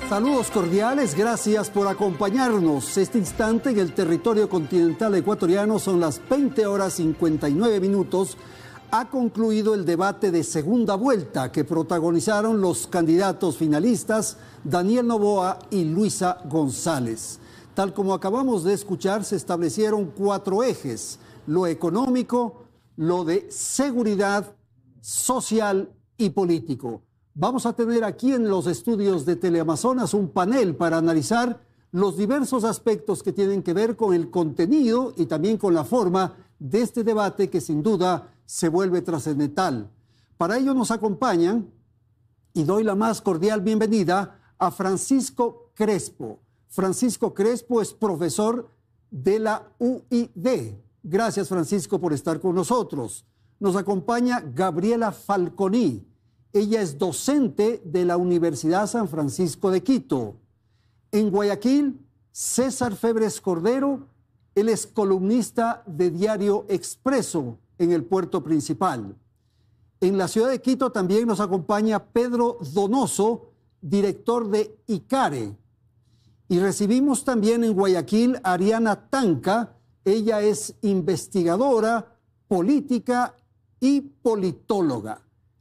Saludos cordiales, gracias por acompañarnos. Este instante en el territorio continental ecuatoriano son las 20:59. Ha concluido el debate de segunda vuelta que protagonizaron los candidatos finalistas Daniel Noboa y Luisa González. Tal como acabamos de escuchar, se establecieron 4 ejes: lo económico, lo de seguridad, social y político. Vamos a tener aquí en los estudios de Teleamazonas un panel para analizar los diversos aspectos que tienen que ver con el contenido y también con la forma de este debate que sin duda se vuelve trascendental. Para ello nos acompañan y doy la más cordial bienvenida a Francisco Crespo. Francisco Crespo es profesor de la UID. Gracias, Francisco, por estar con nosotros. Nos acompaña Gabriela Falconi. Ella es docente de la Universidad San Francisco de Quito. En Guayaquil, César Febres Cordero, él es columnista de Diario Expreso en el puerto principal. En la ciudad de Quito también nos acompaña Pedro Donoso, director de ICARE. Y recibimos también en Guayaquil a Ariana Tanca. Ella es investigadora, política y politóloga.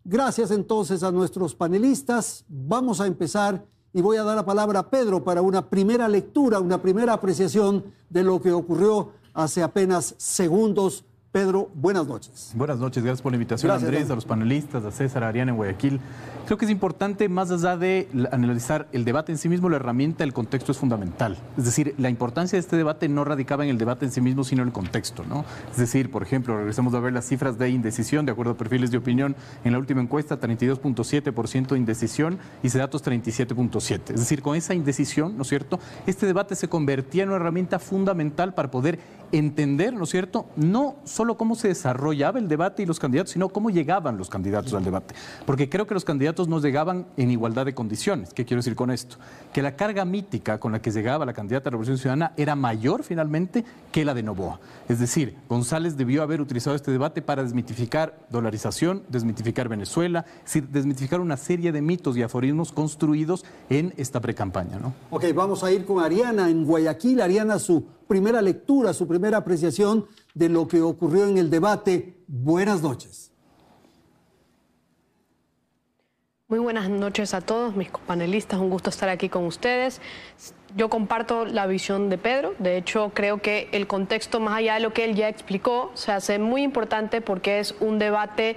Gracias entonces a nuestros panelistas. Vamos a empezar y voy a dar la palabra a Pedro para una primera lectura, una primera apreciación de lo que ocurrió hace apenas segundos. Pedro, buenas noches. Buenas noches, gracias por la invitación, Gracias, Andrés, a los panelistas, a César, a Ariana en Guayaquil. Creo que es importante, más allá de analizar el debate en sí mismo, la herramienta, el contexto es fundamental. Es decir, la importancia de este debate no radicaba en el debate en sí mismo, sino en el contexto, ¿no? Es decir, por ejemplo, regresamos a ver las cifras de indecisión, de acuerdo a perfiles de opinión, en la última encuesta, 32.7% de indecisión y datos 37.7%. Es decir, con esa indecisión, ¿no es cierto?, este debate se convertía en una herramienta fundamental para poder entender, ¿no es cierto?, no solo cómo se desarrollaba el debate y los candidatos, sino cómo llegaban los candidatos al debate. Porque creo que los candidatos no llegaban en igualdad de condiciones. ¿Qué quiero decir con esto? Que la carga mítica con la que llegaba la candidata a la Revolución Ciudadana era mayor finalmente que la de Noboa. Es decir, González debió haber utilizado este debate para desmitificar dolarización, desmitificar Venezuela, es decir, desmitificar una serie de mitos y aforismos construidos en esta precampaña, ¿no? Ok, vamos a ir con Ariana en Guayaquil. Ariana, su primera lectura, su primera apreciación de lo que ocurrió en el debate. Buenas noches. Muy buenas noches a todos mis panelistas, un gusto estar aquí con ustedes. Yo comparto la visión de Pedro, de hecho creo que el contexto, más allá de lo que él ya explicó, se hace muy importante porque es un debate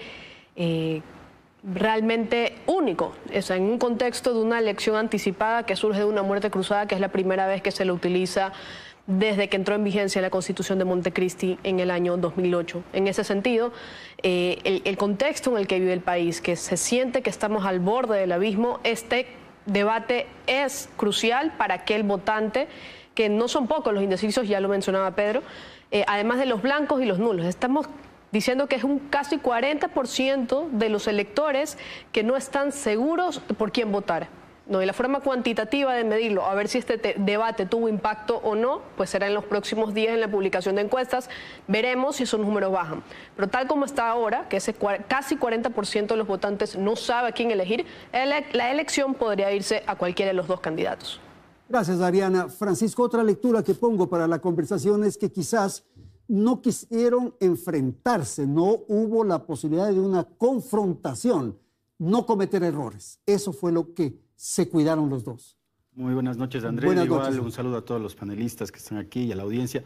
realmente único, es en un contexto de una elección anticipada que surge de una muerte cruzada, que es la primera vez que se lo utiliza desde que entró en vigencia la Constitución de Montecristi en el año 2008. En ese sentido, el contexto en el que vive el país, que se siente que estamos al borde del abismo, este debate es crucial para aquel votante, que no son pocos los indecisos, ya lo mencionaba Pedro, además de los blancos y los nulos. Estamos diciendo que es un casi 40% de los electores que no están seguros por quién votar. No, y la forma cuantitativa de medirlo, a ver si este debate tuvo impacto o no, pues será en los próximos días en la publicación de encuestas. Veremos si esos números bajan. Pero tal como está ahora, que ese casi 40% de los votantes no sabe a quién elegir, la elección podría irse a cualquiera de los dos candidatos. Gracias, Ariana. Francisco, otra lectura que pongo para la conversación es que quizás no quisieron enfrentarse, no hubo la posibilidad de una confrontación, no cometer errores. Eso fue lo que se cuidaron los dos. Muy buenas noches, Andrés. Buenas Igual noches. Un saludo a todos los panelistas que están aquí y a la audiencia.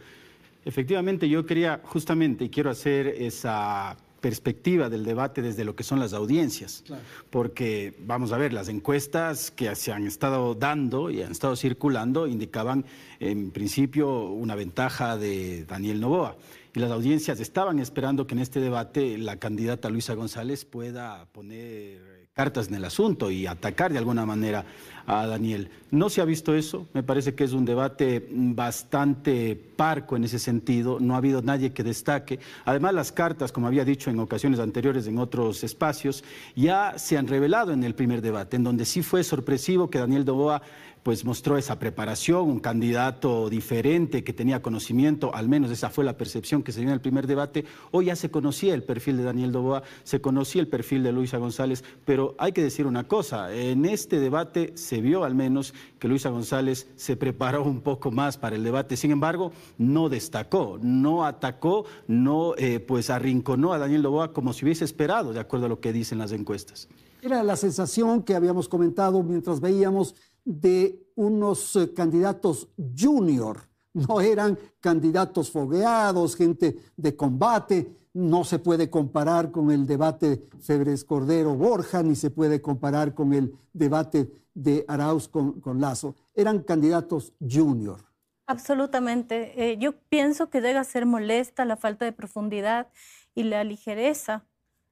Efectivamente, yo quería justamente, y quiero hacer esa perspectiva del debate desde lo que son las audiencias. Claro. Porque, vamos a ver, las encuestas que se han estado dando y han estado circulando indicaban, en principio, una ventaja de Daniel Noboa. Y las audiencias estaban esperando que en este debate la candidata Luisa González pueda poner cartas en el asunto y atacar de alguna manera a Daniel. No se ha visto eso, me parece que es un debate bastante parco en ese sentido, no ha habido nadie que destaque. Además, las cartas, como había dicho en ocasiones anteriores en otros espacios, ya se han revelado en el primer debate, en donde sí fue sorpresivo que Daniel Noboa pues mostró esa preparación, un candidato diferente que tenía conocimiento, al menos esa fue la percepción que se dio en el primer debate. Hoy ya se conocía el perfil de Daniel Noboa, se conocía el perfil de Luisa González, pero hay que decir una cosa, en este debate se vio al menos que Luisa González se preparó un poco más para el debate, sin embargo, no destacó, no atacó, no pues arrinconó a Daniel Noboa como se hubiese esperado, de acuerdo a lo que dicen las encuestas. Era la sensación que habíamos comentado mientras veíamos de unos candidatos junior, no eran candidatos fogueados, gente de combate, no se puede comparar con el debate Febres Cordero-Borja, ni se puede comparar con el debate de Arauz con Lasso, eran candidatos junior. Absolutamente, yo pienso que debe ser molesta la falta de profundidad y la ligereza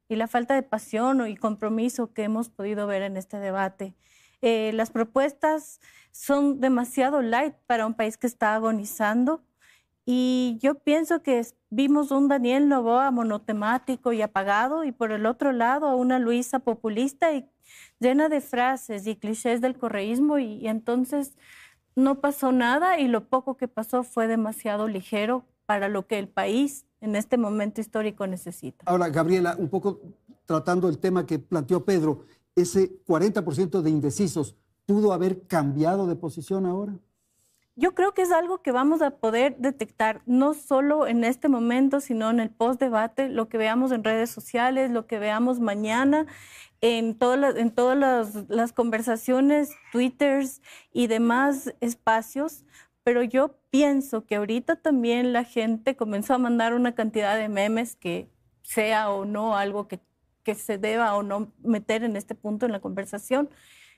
y la falta de pasión y compromiso que hemos podido ver en este debate. Las propuestas son demasiado light para un país que está agonizando y yo pienso que vimos un Daniel Noboa monotemático y apagado y por el otro lado a una Luisa populista y llena de frases y clichés del correísmo y entonces no pasó nada y lo poco que pasó fue demasiado ligero para lo que el país en este momento histórico necesita. Ahora, Gabriela, un poco tratando el tema que planteó Pedro, ese 40% de indecisos, ¿pudo haber cambiado de posición ahora? Yo creo que es algo que vamos a poder detectar, no solo en este momento, sino en el post-debate, lo que veamos en redes sociales, lo que veamos mañana, en todas las conversaciones, twitters y demás espacios. Pero yo pienso que ahorita también la gente comenzó a mandar una cantidad de memes que sea o no algo que se deba o no meter en este punto en la conversación,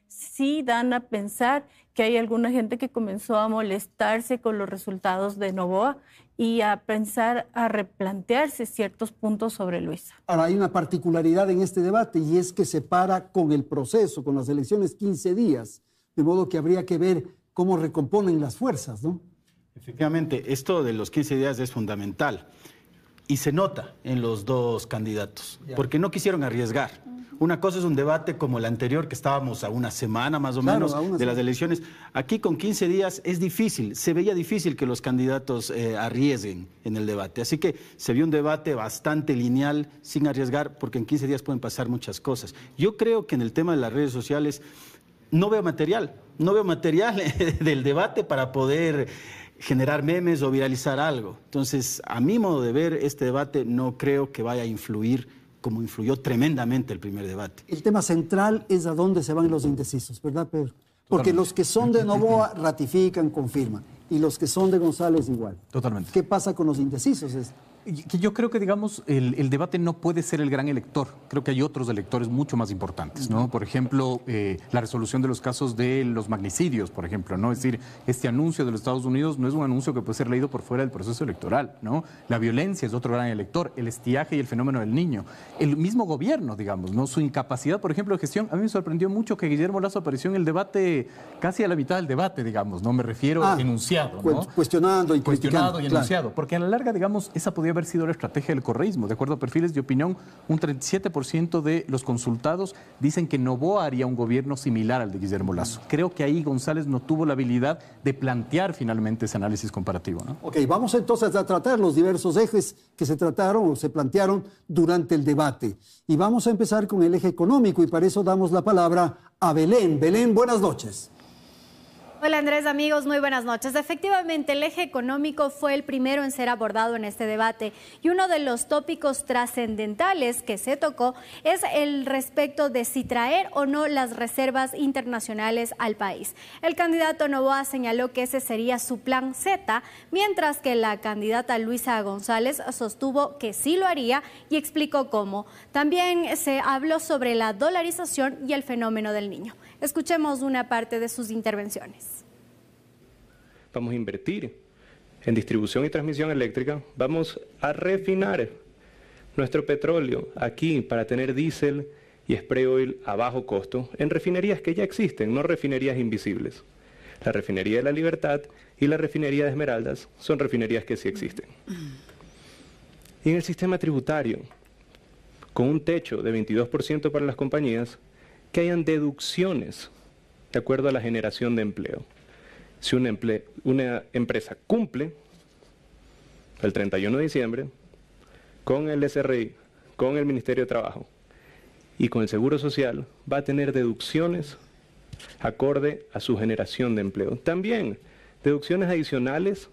sí dan a pensar que hay alguna gente que comenzó a molestarse con los resultados de Noboa y a pensar, a replantearse ciertos puntos sobre Luisa. Ahora, hay una particularidad en este debate y es que se para con el proceso, con las elecciones 15 días, de modo que habría que ver cómo recomponen las fuerzas, ¿no? Efectivamente, esto de los 15 días es fundamental. Y se nota en los dos candidatos, porque no quisieron arriesgar. Una cosa es un debate como el anterior, que estábamos a una semana más o menos de las elecciones. Aquí con 15 días es difícil, se veía difícil que los candidatos arriesguen en el debate. Así que se vio un debate bastante lineal, sin arriesgar, porque en 15 días pueden pasar muchas cosas. Yo creo que en el tema de las redes sociales no veo material del debate para poder generar memes o viralizar algo. Entonces, a mi modo de ver, este debate no creo que vaya a influir como influyó tremendamente el primer debate. El tema central es a dónde se van los indecisos, ¿verdad, Pedro? Porque los que son de Noboa ratifican, confirman, y los que son de González igual. Totalmente. ¿Qué pasa con los indecisos? Yo creo que, digamos, el debate no puede ser el gran elector. Creo que hay otros electores mucho más importantes, ¿no? Por ejemplo, la resolución de los casos de los magnicidios, por ejemplo, ¿no? Es decir, este anuncio de los Estados Unidos no es un anuncio que puede ser leído por fuera del proceso electoral, ¿no? La violencia es otro gran elector, el estiaje y el fenómeno del niño. El mismo gobierno, digamos, ¿no? Su incapacidad, por ejemplo, de gestión. A mí me sorprendió mucho que Guillermo Lasso apareció en el debate, casi a la mitad del debate, digamos, ¿no? Me refiero enunciado, ¿no? Cuestionando y Cuestionado y enunciado. Claro. Porque a la larga, digamos, esa podría haber sido la estrategia del correísmo. De acuerdo a perfiles de opinión, un 37% de los consultados dicen que Noboa haría un gobierno similar al de Guillermo Lasso. Creo que ahí González no tuvo la habilidad de plantear finalmente ese análisis comparativo, ¿no? Ok, vamos entonces a tratar los diversos ejes que se trataron o se plantearon durante el debate. Y vamos a empezar con el eje económico y para eso damos la palabra a Belén. Belén, buenas noches. Hola Andrés, amigos, muy buenas noches. Efectivamente, el eje económico fue el primero en ser abordado en este debate y uno de los tópicos trascendentales que se tocó es el respecto de si traer o no las reservas internacionales al país. El candidato Noboa señaló que ese sería su plan Z, mientras que la candidata Luisa González sostuvo que sí lo haría y explicó cómo. También se habló sobre la dolarización y el fenómeno del niño. Escuchemos una parte de sus intervenciones. Vamos a invertir en distribución y transmisión eléctrica, vamos a refinar nuestro petróleo aquí para tener diésel y spray oil a bajo costo en refinerías que ya existen, no refinerías invisibles. La refinería de La Libertad y la refinería de Esmeraldas son refinerías que sí existen. Y en el sistema tributario, con un techo de 22% para las compañías, que hayan deducciones de acuerdo a la generación de empleo. si una empresa cumple el 31 de diciembre con el SRI, con el Ministerio de Trabajo y con el Seguro Social, va a tener deducciones acorde a su generación de empleo. También deducciones adicionales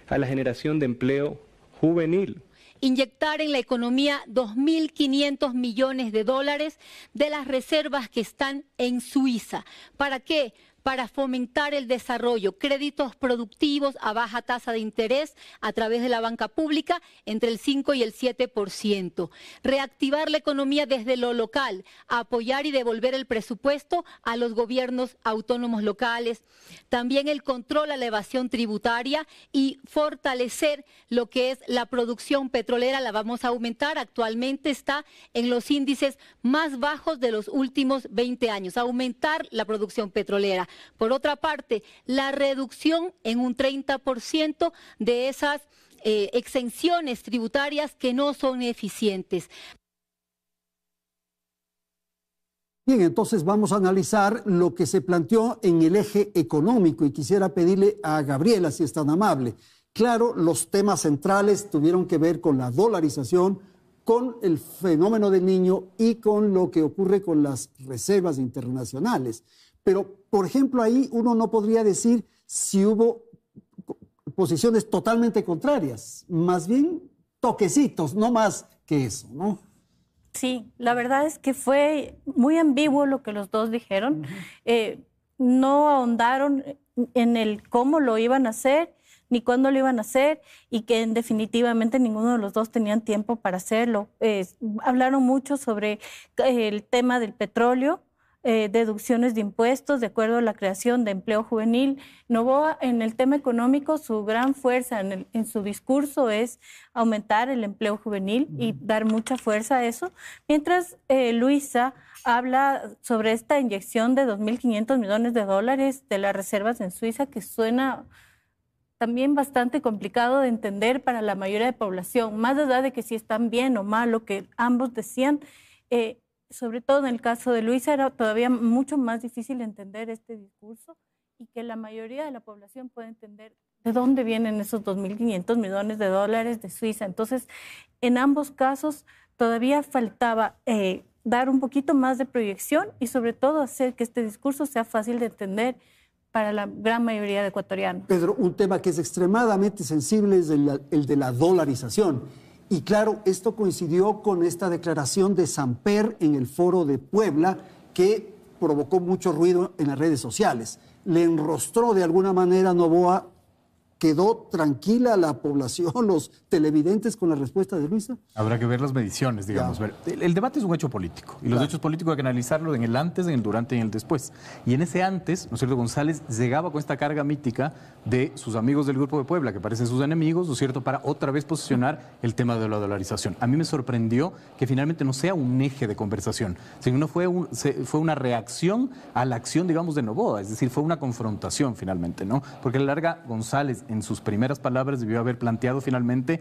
a la generación de empleo juvenil. Inyectar en la economía 2.500 millones de dólares de las reservas que están en Suiza. ¿Para qué? Para fomentar el desarrollo, créditos productivos a baja tasa de interés a través de la banca pública entre el 5 y el 7%. Reactivar la economía desde lo local, apoyar y devolver el presupuesto a los gobiernos autónomos locales. También el control a la evasión tributaria y fortalecer lo que es la producción petrolera. La vamos a aumentar. Actualmente está en los índices más bajos de los últimos 20 años. Aumentar la producción petrolera. Por otra parte, la reducción en un 30% de esas exenciones tributarias que no son eficientes. Bien, entonces vamos a analizar lo que se planteó en el eje económico y quisiera pedirle a Gabriela, si es tan amable. Claro, los temas centrales tuvieron que ver con la dolarización, con el fenómeno del Niño y con lo que ocurre con las reservas internacionales. Pero, por ejemplo, ahí uno no podría decir si hubo posiciones totalmente contrarias, más bien toquecitos, no más que eso, ¿no? Sí, la verdad es que fue muy ambiguo lo que los dos dijeron. No ahondaron en el cómo lo iban a hacer, ni cuándo lo iban a hacer, y que definitivamente ninguno de los dos tenían tiempo para hacerlo. Hablaron mucho sobre el tema del petróleo, deducciones de impuestos de acuerdo a la creación de empleo juvenil. Noboa, en el tema económico, su gran fuerza en su discurso es aumentar el empleo juvenil y dar mucha fuerza a eso, mientras Luisa habla sobre esta inyección de 2.500 millones de dólares de las reservas en Suiza, que suena también bastante complicado de entender para la mayoría de población, más allá de que si están bien o mal lo que ambos decían. Sobre todo en el caso de Luisa era todavía mucho más difícil entender este discurso y que la mayoría de la población puede entender de dónde vienen esos 2.500 millones de dólares de Suiza. Entonces, en ambos casos todavía faltaba dar un poquito más de proyección y sobre todo hacer que este discurso sea fácil de entender para la gran mayoría de ecuatorianos. Pedro, un tema que es extremadamente sensible es el de la dolarización. Y claro, esto coincidió con esta declaración de Samper en el Foro de Puebla, que provocó mucho ruido en las redes sociales. Le enrostró de alguna manera Noboa. ¿Quedó tranquila la población, los televidentes con la respuesta de Luisa? Habrá que ver las mediciones, digamos. Claro. El debate es un hecho político y los hechos políticos hay que analizarlo en el antes, en el durante y en el después. Y en ese antes, ¿no es cierto? González llegaba con esta carga mítica de sus amigos del Grupo de Puebla, que parecen sus enemigos, ¿no es cierto?, para otra vez posicionar el tema de la dolarización. A mí me sorprendió que finalmente no sea un eje de conversación, sino fue una reacción a la acción, digamos, de Noboa, es decir, fue una confrontación finalmente, ¿no? Porque a la larga González en sus primeras palabras debió haber planteado finalmente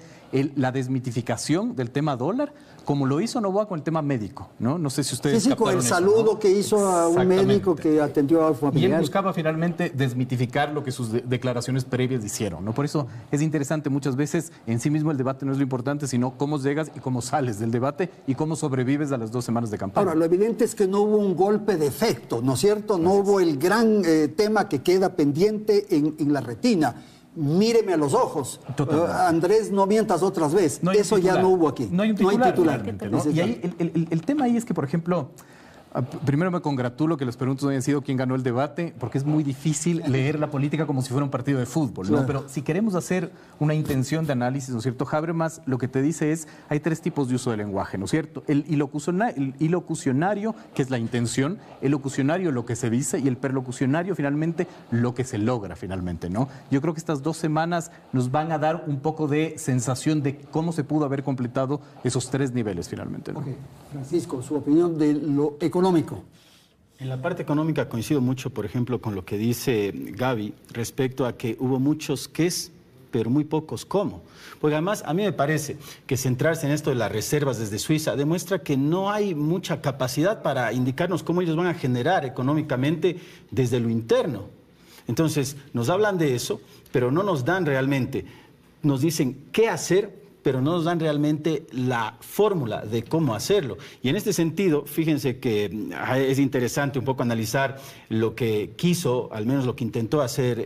la desmitificación del tema dólar, como lo hizo Noboa con el tema médico, ¿no? No sé si ustedes sí, con el saludo, ¿no?, que hizo a un médico que atendió a su familiar. Y él buscaba finalmente desmitificar lo que sus declaraciones previas hicieron, ¿no? Por eso es interesante muchas veces, en sí mismo el debate no es lo importante, sino cómo llegas y cómo sales del debate y cómo sobrevives a las 2 semanas de campaña. Ahora, lo evidente es que no hubo un golpe de efecto, ¿no es cierto? No hubo el gran tema que queda pendiente en la retina. Míreme a los ojos. Andrés, no mientas otras veces. No eso ya no hubo aquí. No hay un titular. ¿No? Y ahí, el tema ahí es que, por ejemplo, primero me congratulo que las preguntas no hayan sido quién ganó el debate, porque es muy difícil leer la política como si fuera un partido de fútbol, ¿no? Claro. Pero si queremos hacer una intención de análisis, ¿no es cierto? Habermas lo que te dice es, hay 3 tipos de uso del lenguaje, ¿no es cierto? El ilocucionario, que es la intención, el locucionario, lo que se dice, y el perlocucionario, finalmente, lo que se logra, finalmente, ¿no? Yo creo que estas 2 semanas nos van a dar un poco de sensación de cómo se pudo haber completado esos 3 niveles, finalmente, ¿no? Okay. Francisco, su opinión de lo económico. En la parte económica coincido mucho, por ejemplo, con lo que dice Gaby respecto a que hubo muchos qués, pero muy pocos cómo. Porque además a mí me parece que centrarse en esto de las reservas desde Suiza demuestra que no hay mucha capacidad para indicarnos cómo ellos van a generar económicamente desde lo interno. Entonces, nos hablan de eso, pero no nos dan realmente, nos dicen qué hacer, pero no nos dan realmente la fórmula de cómo hacerlo. Y en este sentido, fíjense que es interesante un poco analizar lo que quiso, al menos lo que intentó hacer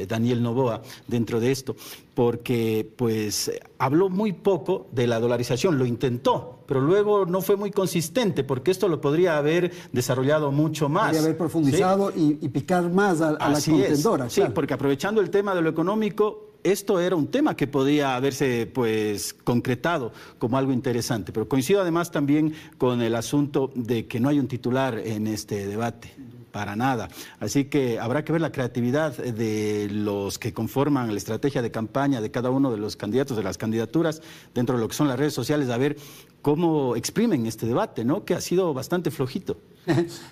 Daniel Noboa dentro de esto, porque pues habló muy poco de la dolarización, lo intentó, pero luego no fue muy consistente, porque esto lo podría haber desarrollado mucho más. Podría haber profundizado, ¿sí? y picar más a la contendora. Sí, claro. Porque aprovechando el tema de lo económico, esto era un tema que podía haberse pues concretado como algo interesante, pero coincido además también con el asunto de que no hay un titular en este debate. Para nada. Así que habrá que ver la creatividad de los que conforman la estrategia de campaña de cada uno de los candidatos, de las candidaturas, dentro de lo que son las redes sociales, a ver cómo exprimen este debate, ¿no? Que ha sido bastante flojito.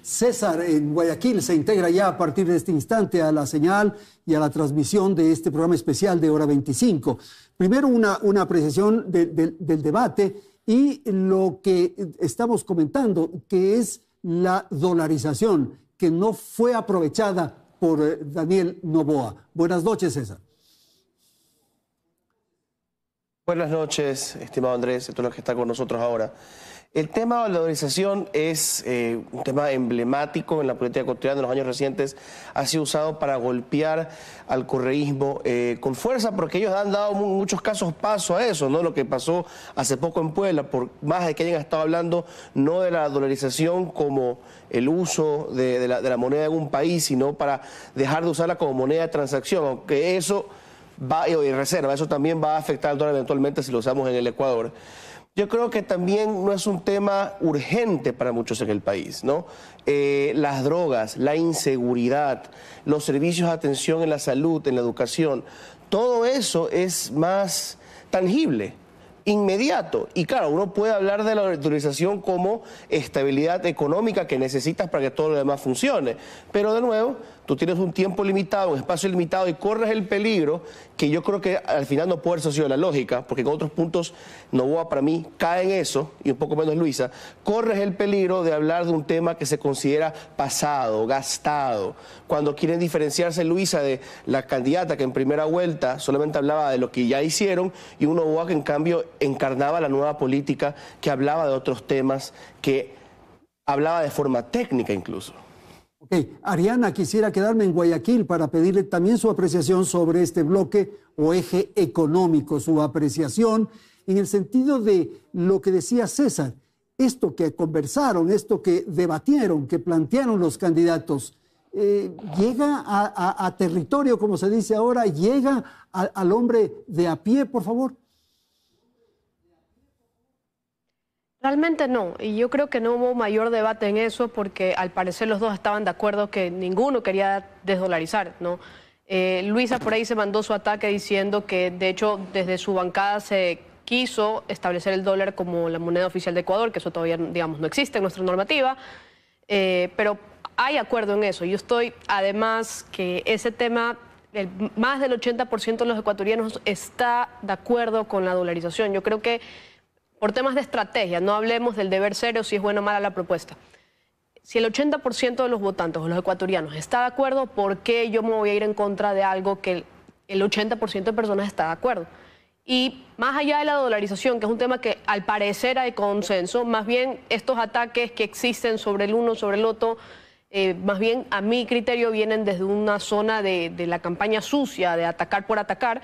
César, en Guayaquil se integra ya a partir de este instante a la señal y a la transmisión de este programa especial de Hora 25. Primero una apreciación del debate y lo que estamos comentando, que es la dolarización, que no fue aprovechada por Daniel Noboa. Buenas noches, César. Buenas noches, estimado Andrés, y todos los que están con nosotros ahora. El tema de la dolarización es un tema emblemático en la política ecuatoriana. En los años recientes ha sido usado para golpear al correísmo con fuerza, porque ellos han dado en muchos casos paso a eso, ¿no? Lo que pasó hace poco en Puebla, por más de que hayan estado hablando no de la dolarización como el uso de la moneda de un país, sino para dejar de usarla como moneda de transacción, aunque eso va, y reserva, eso también va a afectar al dólar eventualmente si lo usamos en el Ecuador. Yo creo que también no es un tema urgente para muchos en el país, ¿no? Las drogas, la inseguridad, los servicios de atención en la salud, en la educación, todo eso es más tangible, inmediato. Y claro, uno puede hablar de la dolarización como estabilidad económica que necesitas para que todo lo demás funcione. Pero de nuevo, tú tienes un tiempo limitado, un espacio limitado y corres el peligro que yo creo que al final no puede haber sido la lógica, porque con otros puntos Noboa para mí cae en eso, y un poco menos Luisa, corres el peligro de hablar de un tema que se considera pasado, gastado. Cuando quieren diferenciarse Luisa de la candidata que en primera vuelta solamente hablaba de lo que ya hicieron, y un Noboa que en cambio encarnaba la nueva política, que hablaba de otros temas, que hablaba de forma técnica incluso. Ok, Ariana, quisiera quedarme en Guayaquil para pedirle también su apreciación sobre este bloque o eje económico, su apreciación en el sentido de lo que decía César, esto que conversaron, esto que debatieron, que plantearon los candidatos, llega a territorio, como se dice ahora, llega al hombre de a pie, por favor. Realmente no, y yo creo que no hubo mayor debate en eso porque al parecer los dos estaban de acuerdo que ninguno quería desdolarizar, ¿no? Luisa por ahí se mandó su ataque diciendo que de hecho desde su bancada se quiso establecer el dólar como la moneda oficial de Ecuador, que eso todavía, digamos, no existe en nuestra normativa, pero hay acuerdo en eso. Yo estoy, además, que ese tema, más del 80% de los ecuatorianos está de acuerdo con la dolarización. Yo creo que por temas de estrategia, no hablemos del deber ser o si es buena o mala la propuesta. Si el 80% de los votantes o los ecuatorianos está de acuerdo, ¿por qué yo me voy a ir en contra de algo que el 80% de personas está de acuerdo? Y más allá de la dolarización, que es un tema que al parecer hay consenso, más bien estos ataques que existen sobre el uno, sobre el otro, más bien a mi criterio vienen desde una zona de la campaña sucia, de atacar por atacar,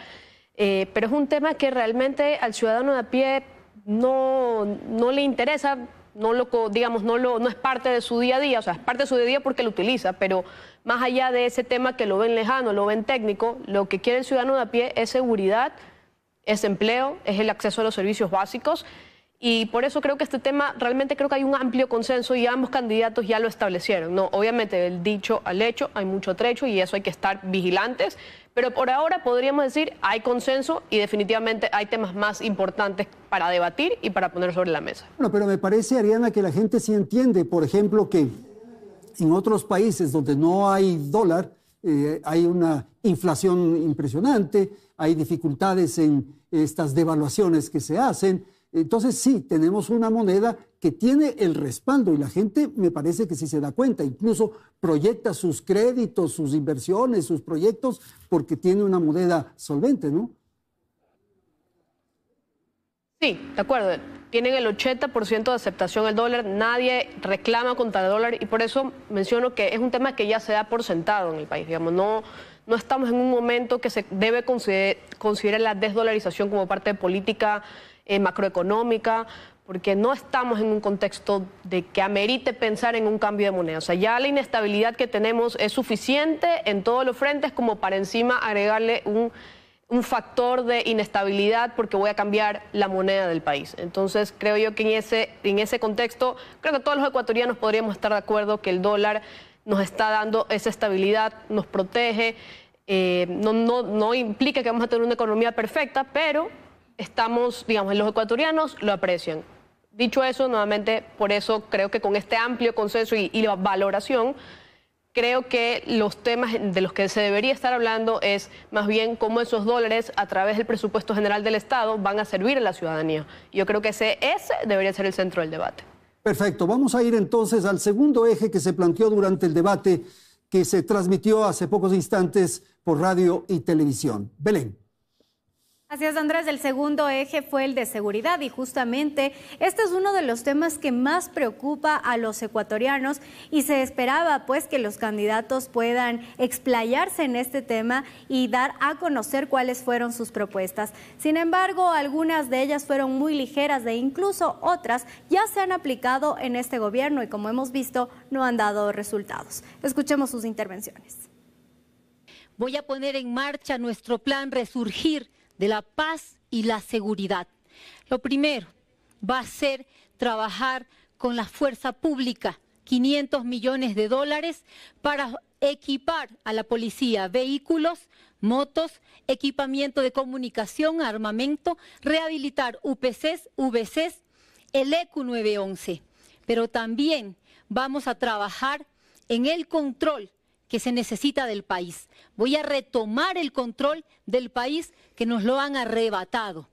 pero es un tema que realmente al ciudadano de a pie no le interesa, no es parte de su día a día, o sea, es parte de su día a día porque lo utiliza, pero más allá de ese tema que lo ven lejano, lo ven técnico, lo que quiere el ciudadano de a pie es seguridad, es empleo, es el acceso a los servicios básicos, y por eso creo que este tema, realmente creo que hay un amplio consenso y ambos candidatos ya lo establecieron, ¿no? Obviamente del dicho al hecho hay mucho trecho y eso hay que estar vigilantes, pero por ahora podríamos decir hay consenso y definitivamente hay temas más importantes para debatir y para poner sobre la mesa. Bueno, pero me parece, Ariana, que la gente sí entiende, por ejemplo, que en otros países donde no hay dólar, hay una inflación impresionante, hay dificultades en estas devaluaciones que se hacen. Entonces sí, tenemos una moneda que tiene el respaldo y la gente me parece que sí se da cuenta, incluso proyecta sus créditos, sus inversiones, sus proyectos, porque tiene una moneda solvente, ¿no? Sí, de acuerdo. Tienen el 80% de aceptación del dólar, nadie reclama contra el dólar y por eso menciono que es un tema que ya se da por sentado en el país. Digamos, no estamos en un momento que se debe considerar la desdolarización como parte de política macroeconómica, porque no estamos en un contexto de que amerite pensar en un cambio de moneda. O sea, ya la inestabilidad que tenemos es suficiente en todos los frentes como para encima agregarle un factor de inestabilidad porque voy a cambiar la moneda del país. Entonces, creo yo que en ese contexto, creo que todos los ecuatorianos podríamos estar de acuerdo que el dólar nos está dando esa estabilidad, nos protege, no implica que vamos a tener una economía perfecta, pero estamos, digamos, los ecuatorianos lo aprecian. Dicho eso, nuevamente, por eso creo que con este amplio consenso y la valoración, creo que los temas de los que se debería estar hablando es más bien cómo esos dólares a través del presupuesto general del Estado van a servir a la ciudadanía. Yo creo que ese debería ser el centro del debate. Perfecto, vamos a ir entonces al segundo eje que se planteó durante el debate que se transmitió hace pocos instantes por radio y televisión. Belén. Así es, Andrés, el segundo eje fue el de seguridad y justamente este es uno de los temas que más preocupa a los ecuatorianos y se esperaba pues que los candidatos puedan explayarse en este tema y dar a conocer cuáles fueron sus propuestas. Sin embargo, algunas de ellas fueron muy ligeras e incluso otras ya se han aplicado en este gobierno y como hemos visto no han dado resultados. Escuchemos sus intervenciones. Voy a poner en marcha nuestro plan Resurgir de la paz y la seguridad. Lo primero va a ser trabajar con la fuerza pública, 500 millones de dólares para equipar a la policía, vehículos, motos, equipamiento de comunicación, armamento, rehabilitar UPCs, VCs, el ECU 911. Pero también vamos a trabajar en el control que se necesita del país. Voy a retomar el control del país que nos lo han arrebatado.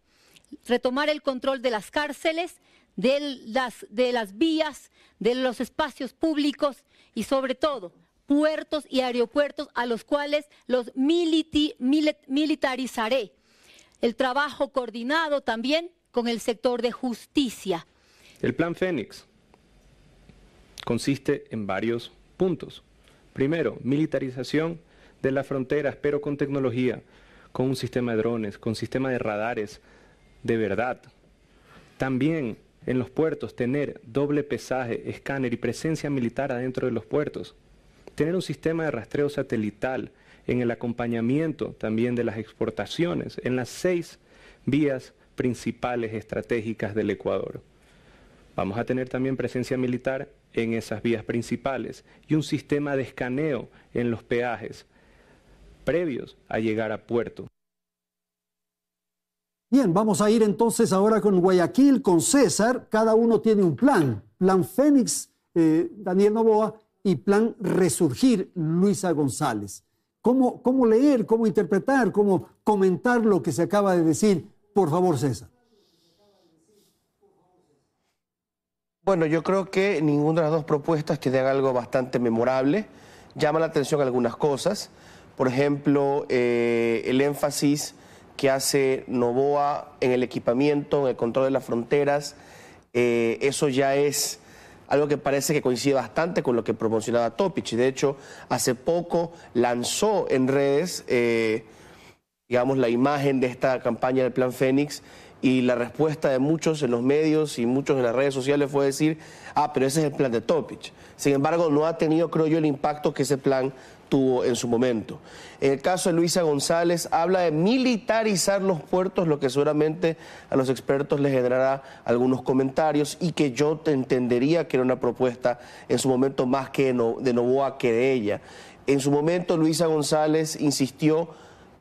Retomar el control de las cárceles, de las vías, de los espacios públicos y sobre todo puertos y aeropuertos a los cuales los militarizaré. El trabajo coordinado también con el sector de justicia. El Plan Fénix consiste en varios puntos. Primero, militarización de las fronteras, pero con tecnología, con un sistema de drones, con sistema de radares de verdad. También en los puertos tener doble pesaje, escáner y presencia militar adentro de los puertos. Tener un sistema de rastreo satelital en el acompañamiento también de las exportaciones en las 6 vías principales estratégicas del Ecuador. Vamos a tener también presencia militar en esas vías principales y un sistema de escaneo en los peajes previos a llegar a puerto. Bien, vamos a ir entonces ahora con Guayaquil, con César. Cada uno tiene un plan. Plan Fénix, Daniel Noboa, y Plan Resurgir, Luisa González. ¿Cómo leer, cómo interpretar, cómo comentar lo que se acaba de decir? Por favor, César. Bueno, yo creo que ninguna de las dos propuestas tiene algo bastante memorable. Llama la atención algunas cosas. Por ejemplo, el énfasis que hace Noboa en el equipamiento, en el control de las fronteras. Eso ya es algo que parece que coincide bastante con lo que promocionaba Topic. De hecho, hace poco lanzó en redes, digamos, la imagen de esta campaña del Plan Fénix. Y la respuesta de muchos en los medios y muchos en las redes sociales fue decir, pero ese es el plan de Topic. Sin embargo, no ha tenido, creo yo, el impacto que ese plan tuvo en su momento. En el caso de Luisa González, habla de militarizar los puertos, lo que seguramente a los expertos les generará algunos comentarios y que yo entendería que era una propuesta en su momento más que de Noboa que de ella. En su momento, Luisa González insistió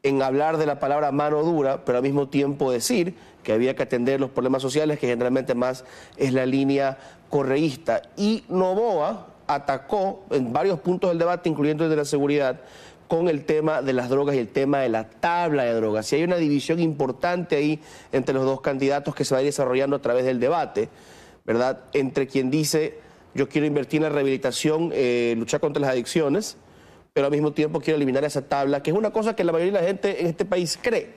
en hablar de la palabra mano dura, pero al mismo tiempo decir que había que atender los problemas sociales, que generalmente más es la línea correísta. Y Noboa atacó en varios puntos del debate, incluyendo el de la seguridad, con el tema de las drogas y el tema de la tabla de drogas. Y hay una división importante ahí entre los dos candidatos que se va a ir desarrollando a través del debate. ¿verdad?, entre quien dice yo quiero invertir en la rehabilitación, luchar contra las adicciones, pero al mismo tiempo quiero eliminar esa tabla, que es una cosa que la mayoría de la gente en este país cree,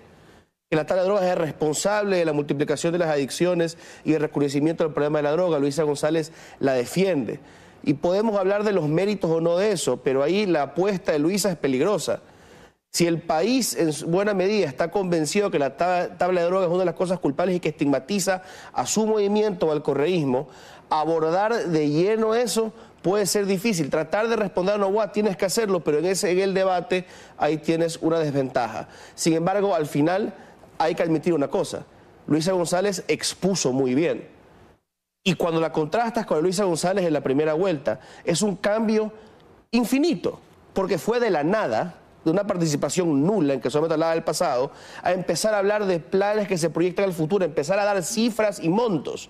que la tabla de drogas es responsable de la multiplicación de las adicciones y el recrudecimiento del problema de la droga. Luisa González la defiende. Y podemos hablar de los méritos o no de eso, pero ahí la apuesta de Luisa es peligrosa. Si el país en buena medida está convencido que la tabla de drogas es una de las cosas culpables y que estigmatiza a su movimiento o al correísmo, abordar de lleno eso puede ser difícil. Tratar de responder a Noboa tienes que hacerlo, pero en el debate ahí tienes una desventaja. Sin embargo, al final hay que admitir una cosa. Luisa González expuso muy bien. Y cuando la contrastas con Luisa González en la primera vuelta, es un cambio infinito, porque fue de la nada, de una participación nula en que solamente hablaba del pasado, a empezar a hablar de planes que se proyectan al futuro, empezar a dar cifras y montos.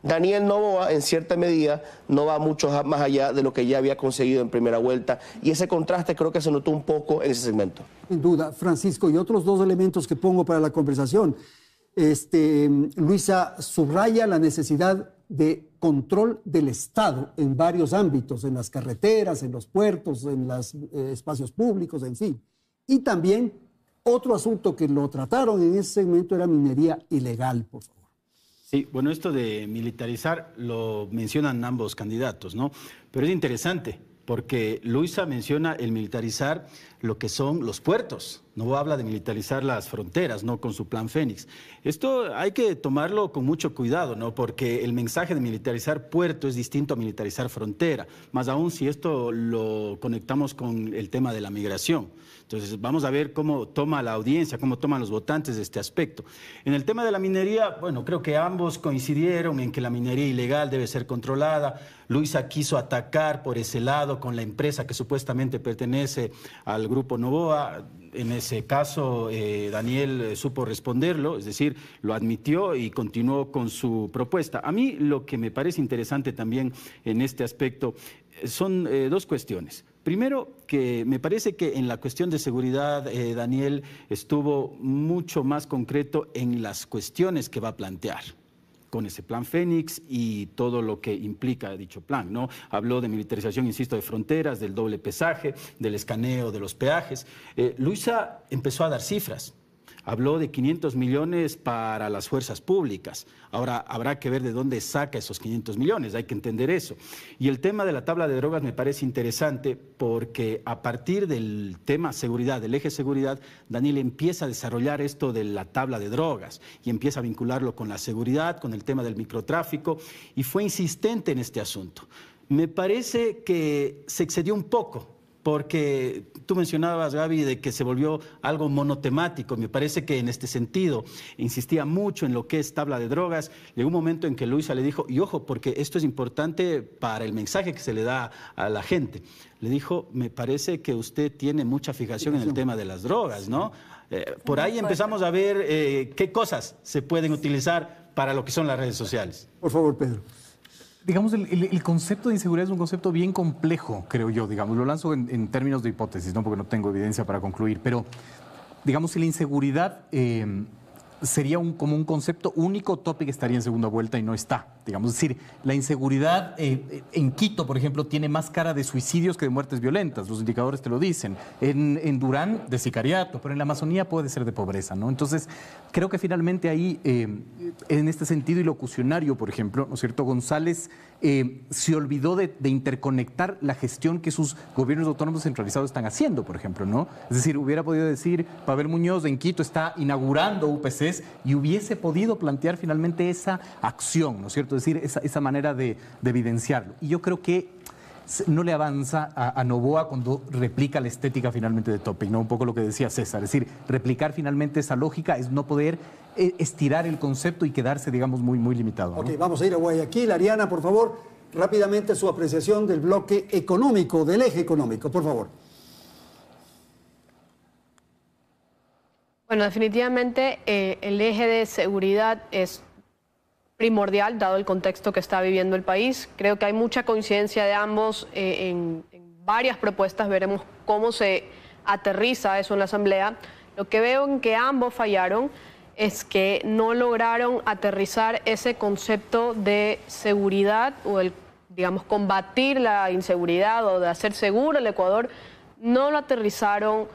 Daniel Noboa, en cierta medida, no va mucho más allá de lo que ya había conseguido en primera vuelta, y ese contraste creo que se notó un poco en ese segmento. Sin duda, Francisco, y otros dos elementos que pongo para la conversación. Luisa subraya la necesidad de control del Estado en varios ámbitos, en las carreteras, en los puertos, en los espacios públicos, en fin. Y también otro asunto que lo trataron en ese segmento era minería ilegal, por favor. Sí, bueno, esto de militarizar lo mencionan ambos candidatos, ¿no? Pero es interesante porque Luisa menciona el militarizar lo que son los puertos, no habla de militarizar las fronteras, ¿no?, con su plan Fénix. Esto hay que tomarlo con mucho cuidado, ¿no?, porque el mensaje de militarizar puerto es distinto a militarizar frontera, más aún si esto lo conectamos con el tema de la migración. Entonces, vamos a ver cómo toma la audiencia, cómo toman los votantes de este aspecto. En el tema de la minería, bueno, creo que ambos coincidieron en que la minería ilegal debe ser controlada. Luisa quiso atacar por ese lado con la empresa que supuestamente pertenece al grupo Noboa. En ese caso, Daniel supo responderlo, es decir, lo admitió y continuó con su propuesta. A mí lo que me parece interesante también en este aspecto son dos cuestiones. Primero, que me parece que en la cuestión de seguridad, Daniel estuvo mucho más concreto en las cuestiones que va a plantear con ese plan Fénix y todo lo que implica dicho plan, ¿no? Habló de militarización, insisto, de fronteras, del doble pesaje, del escaneo de los peajes. Luisa empezó a dar cifras. Habló de 500 millones para las fuerzas públicas. Ahora habrá que ver de dónde saca esos 500 millones, hay que entender eso. Y el tema de la tabla de drogas me parece interesante porque a partir del tema seguridad, del eje seguridad, Daniel empieza a desarrollar esto de la tabla de drogas y empieza a vincularlo con la seguridad, con el tema del microtráfico, y fue insistente en este asunto. Me parece que se excedió un poco, porque tú mencionabas, Gaby, de que se volvió algo monotemático. Me parece que en este sentido insistía mucho en lo que es tabla de drogas. Llegó un momento en que Luisa le dijo, y ojo, porque esto es importante para el mensaje que se le da a la gente. Le dijo, me parece que usted tiene mucha fijación en el tema de las drogas, ¿no? Por ahí empezamos a ver qué cosas se pueden utilizar para lo que son las redes sociales. Por favor, Pedro. Digamos, el concepto de inseguridad es un concepto bien complejo, creo yo, digamos, lo lanzo en términos de hipótesis, ¿no?, porque no tengo evidencia para concluir, pero digamos, si la inseguridad sería como un concepto único, Topic estaría en segunda vuelta y no está. Digamos, es decir, la inseguridad en Quito, por ejemplo, tiene más cara de suicidios que de muertes violentas, los indicadores te lo dicen. En Durán, de sicariato, pero en la Amazonía puede ser de pobreza, ¿no? Entonces, creo que finalmente ahí, en este sentido ilocucionario, por ejemplo, ¿no es cierto?, González se olvidó de interconectar la gestión que sus gobiernos autónomos centralizados están haciendo, por ejemplo, ¿no? Es decir, hubiera podido decir, Pavel Muñoz en Quito está inaugurando UPCs y hubiese podido plantear finalmente esa acción, ¿no es cierto? Es decir, esa manera de evidenciarlo. Y yo creo que no le avanza a Noboa cuando replica la estética finalmente de Topic, ¿no? Un poco lo que decía César, es decir, replicar finalmente esa lógica es no poder estirar el concepto y quedarse, digamos, muy, muy limitado, ¿no? Ok, vamos a ir a Guayaquil. Ariana, por favor, rápidamente su apreciación del bloque económico, del eje económico, por favor. Bueno, definitivamente el eje de seguridad es primordial, dado el contexto que está viviendo el país. Creo que hay mucha coincidencia de ambos en varias propuestas. Veremos cómo se aterriza eso en la Asamblea. Lo que veo en que ambos fallaron es que no lograron aterrizar ese concepto de seguridad o el, digamos, combatir la inseguridad o de hacer seguro el Ecuador, no lo aterrizaron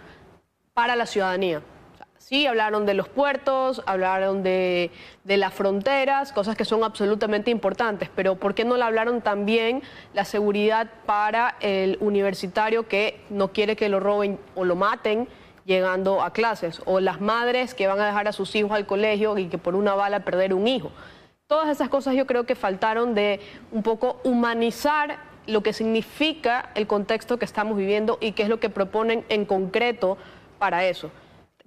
para la ciudadanía. O sea, sí hablaron de los puertos, hablaron de las fronteras, cosas que son absolutamente importantes, pero ¿por qué no le hablaron también la seguridad para el universitario que no quiere que lo roben o lo maten llegando a clases, o las madres que van a dejar a sus hijos al colegio y que por una bala perder un hijo? Todas esas cosas yo creo que faltaron de un poco humanizar lo que significa el contexto que estamos viviendo y qué es lo que proponen en concreto para eso.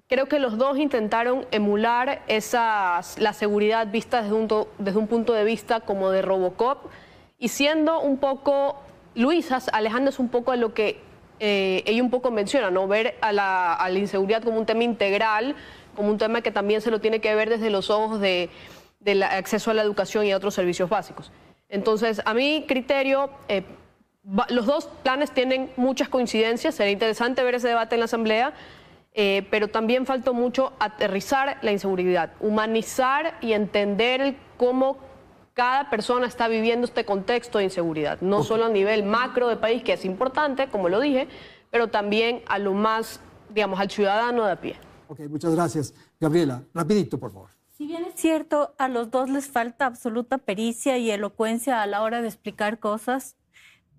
Creo que los dos intentaron emular la seguridad vista desde un punto de vista como de Robocop y siendo un poco, Luisa, alejándose un poco de lo que ella un poco menciona, ¿no? Ver a la inseguridad como un tema integral, como un tema que también se lo tiene que ver desde los ojos del acceso a la educación y a otros servicios básicos. Entonces, a mi criterio, los dos planes tienen muchas coincidencias, sería interesante ver ese debate en la Asamblea, pero también faltó mucho aterrizar la inseguridad, humanizar y entender cómo cada persona está viviendo este contexto de inseguridad, no solo a nivel macro de país, que es importante, como lo dije, pero también a lo más, digamos, al ciudadano de a pie. Ok, muchas gracias. Gabriela, rapidito, por favor. Si bien es cierto, a los dos les falta absoluta pericia y elocuencia a la hora de explicar cosas,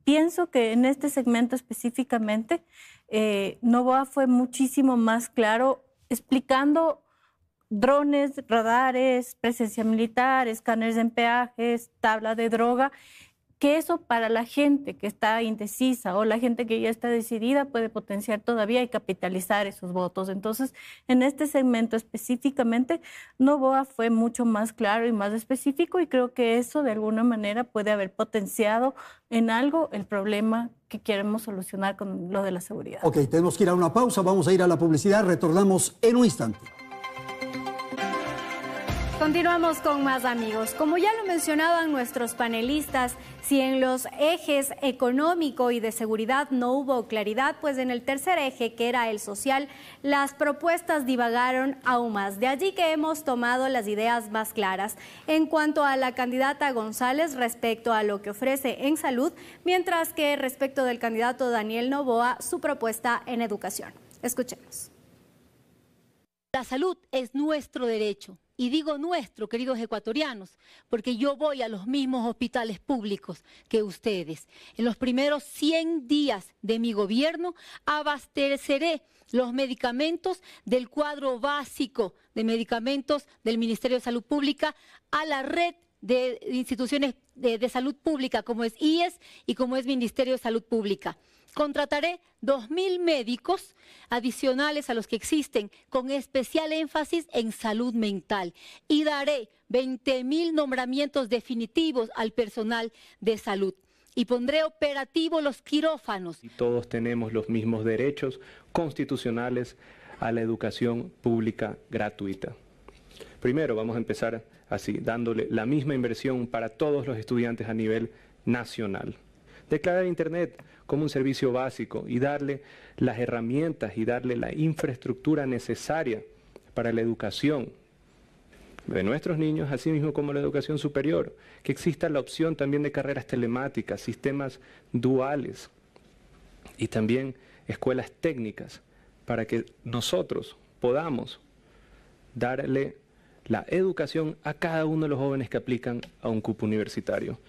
pienso que en este segmento específicamente, Noboa fue muchísimo más claro explicando drones, radares, presencia militar, escáneres en peajes, tabla de droga, que eso para la gente que está indecisa o la gente que ya está decidida puede potenciar todavía y capitalizar esos votos. Entonces, en este segmento específicamente, Noboa fue mucho más claro y más específico y creo que eso de alguna manera puede haber potenciado en algo el problema que queremos solucionar con lo de la seguridad. Ok, tenemos que ir a una pausa, vamos a ir a la publicidad, retornamos en un instante. Continuamos con más, amigos. Como ya lo mencionaban nuestros panelistas, si en los ejes económico y de seguridad no hubo claridad, pues en el tercer eje, que era el social, las propuestas divagaron aún más. De allí que hemos tomado las ideas más claras en cuanto a la candidata González respecto a lo que ofrece en salud, mientras que respecto del candidato Daniel Noboa, su propuesta en educación. Escuchemos. La salud es nuestro derecho. Y digo nuestro, queridos ecuatorianos, porque yo voy a los mismos hospitales públicos que ustedes. En los primeros 100 días de mi gobierno abasteceré los medicamentos del cuadro básico de medicamentos del Ministerio de Salud Pública a la red de instituciones de salud pública como es IES y como es Ministerio de Salud Pública. Contrataré 2.000 médicos adicionales a los que existen, con especial énfasis en salud mental, y daré 20.000 nombramientos definitivos al personal de salud. Y pondré operativos los quirófanos. Y todos tenemos los mismos derechos constitucionales a la educación pública gratuita. Primero vamos a empezar así, dándole la misma inversión para todos los estudiantes a nivel nacional. Declarar Internet como un servicio básico y darle las herramientas y darle la infraestructura necesaria para la educación de nuestros niños, así mismo como la educación superior. Que exista la opción también de carreras telemáticas, sistemas duales y también escuelas técnicas para que nosotros podamos darle la educación a cada uno de los jóvenes que aplican a un cupo universitario,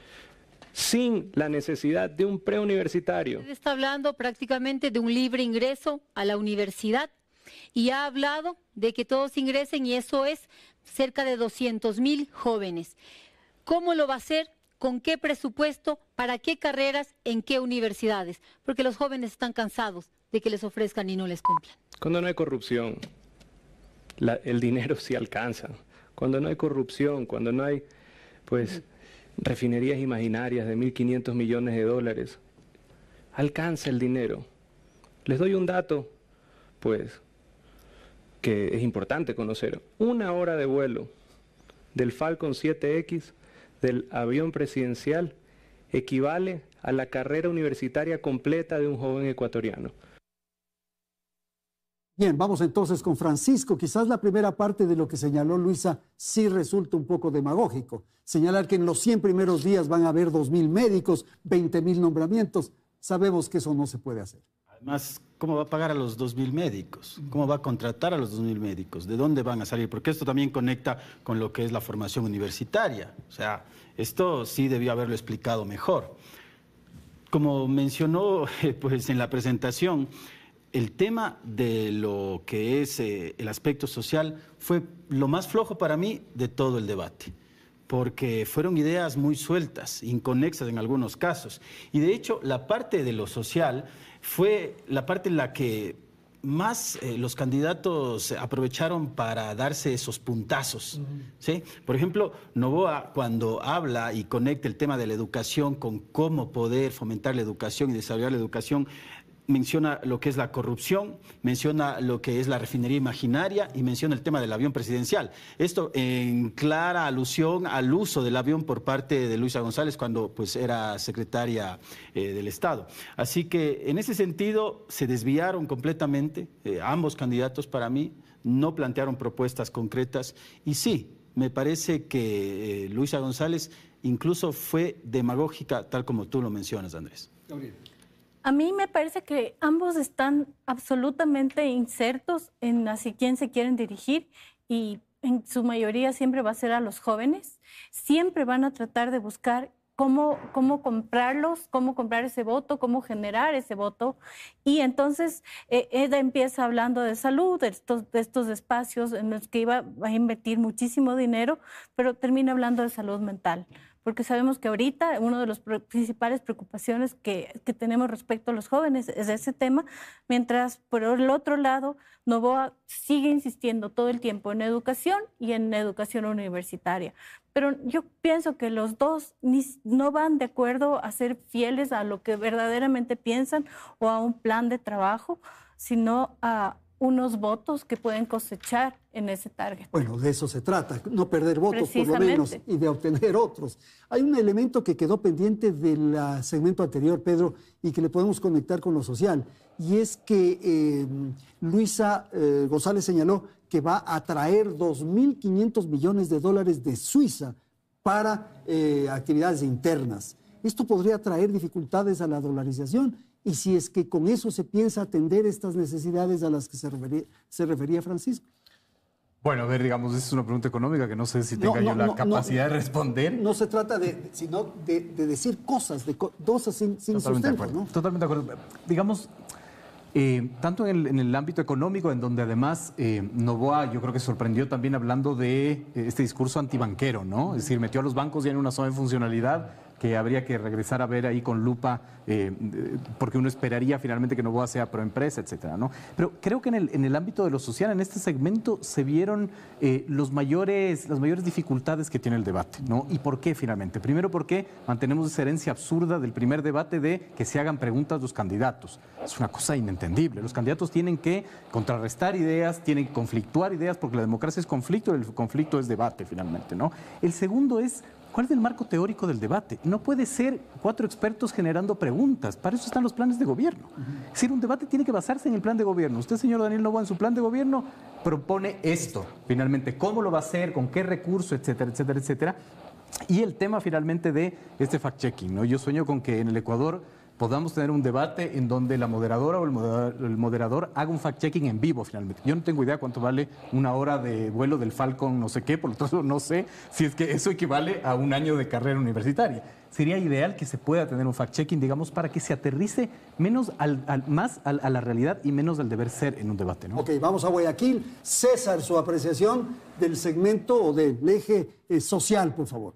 sin la necesidad de un preuniversitario. Usted está hablando prácticamente de un libre ingreso a la universidad y ha hablado de que todos ingresen, y eso es cerca de 200.000 jóvenes. ¿Cómo lo va a hacer? ¿Con qué presupuesto? ¿Para qué carreras? ¿En qué universidades? Porque los jóvenes están cansados de que les ofrezcan y no les cumplan. Cuando no hay corrupción, el dinero sí alcanza. Cuando no hay corrupción, cuando no hay, pues, refinerías imaginarias de 1.500 millones de dólares, alcanza el dinero. Les doy un dato, pues, que es importante conocer. 1 hora de vuelo del Falcon 7X, del avión presidencial, equivale a la carrera universitaria completa de un joven ecuatoriano. Bien, vamos entonces con Francisco. Quizás la primera parte de lo que señaló Luisa sí resulta un poco demagógico. Señalar que en los 100 primeros días van a haber 2.000 médicos, 20.000 nombramientos. Sabemos que eso no se puede hacer. Además, ¿cómo va a pagar a los 2.000 médicos? ¿Cómo va a contratar a los 2.000 médicos? ¿De dónde van a salir? Porque esto también conecta con lo que es la formación universitaria. O sea, esto sí debió haberlo explicado mejor. Como mencionó pues, en la presentación, el tema de lo que es el aspecto social fue lo más flojo para mí de todo el debate, porque fueron ideas muy sueltas, inconexas en algunos casos. Y de hecho, la parte de lo social fue la parte en la que más los candidatos aprovecharon para darse esos puntazos, ¿sí? Por ejemplo, Noboa, cuando habla y conecta el tema de la educación con cómo poder fomentar la educación y desarrollar la educación, menciona lo que es la corrupción, menciona lo que es la refinería imaginaria y menciona el tema del avión presidencial. Esto en clara alusión al uso del avión por parte de Luisa González cuando pues, era secretaria del Estado. Así que en ese sentido se desviaron completamente, ambos candidatos para mí no plantearon propuestas concretas y sí, me parece que Luisa González incluso fue demagógica tal como tú lo mencionas, Andrés. Gabriel. A mí me parece que ambos están absolutamente insertos en hacia quién se quieren dirigir y en su mayoría siempre va a ser a los jóvenes. Siempre van a tratar de buscar cómo comprarlos, cómo comprar ese voto, cómo generar ese voto. Y entonces ella empieza hablando de salud, de estos espacios en los que va a invertir muchísimo dinero, pero termina hablando de salud mental. Porque sabemos que ahorita una de las principales preocupaciones que tenemos respecto a los jóvenes es ese tema, mientras por el otro lado Noboa sigue insistiendo todo el tiempo en educación y en educación universitaria. Pero yo pienso que los dos no van de acuerdo a ser fieles a lo que verdaderamente piensan o a un plan de trabajo, sino a unos votos que pueden cosechar en ese target. Bueno, de eso se trata, no perder votos por lo menos y de obtener otros. Hay un elemento que quedó pendiente del segmento anterior, Pedro, y que le podemos conectar con lo social, y es que Luisa González señaló que va a traer 2.500 millones de dólares de Suiza para actividades internas. Esto podría traer dificultades a la dolarización. Y si es que con eso se piensa atender estas necesidades a las que se refería Francisco. Bueno, a ver, digamos, es una pregunta económica que no sé si tenga yo la capacidad de responder. No se trata sino de decir cosas, de cosas sin sustento, ¿no? Totalmente de acuerdo. Digamos, tanto en el ámbito económico, en donde además Noboa yo creo que sorprendió también hablando de este discurso antibanquero, ¿no? Es decir, metió a los bancos ya en una zona de funcionalidad que habría que regresar a ver ahí con lupa, porque uno esperaría finalmente que Noboa sea proempresa, etcétera, ¿no? Pero creo que en el ámbito de lo social, en este segmento, se vieron las mayores dificultades que tiene el debate, ¿no? ¿Y por qué finalmente? Primero porque mantenemos esa herencia absurda del primer debate de que se hagan preguntas los candidatos. Es una cosa inentendible. Los candidatos tienen que contrarrestar ideas, tienen que conflictuar ideas, porque la democracia es conflicto, el conflicto es debate finalmente, ¿no? El segundo es: ¿cuál es el marco teórico del debate? No puede ser 4 expertos generando preguntas. Para eso están los planes de gobierno. Es decir, un debate tiene que basarse en el plan de gobierno. Usted, señor Daniel Noboa, en su plan de gobierno propone esto. Finalmente, ¿cómo lo va a hacer? ¿Con qué recurso? Etcétera, etcétera, etcétera. Y el tema finalmente de este fact-checking, ¿no? Yo sueño con que en el Ecuador podamos tener un debate en donde la moderadora o el moderador haga un fact-checking en vivo finalmente. Yo no tengo idea cuánto vale una hora de vuelo del Falcon no sé qué, por lo tanto no sé si es que eso equivale a un año de carrera universitaria. Sería ideal que se pueda tener un fact-checking, digamos, para que se aterrice menos más a la realidad y menos al deber ser en un debate, ¿no? Ok, vamos a Guayaquil. César, su apreciación del segmento o del eje social, por favor.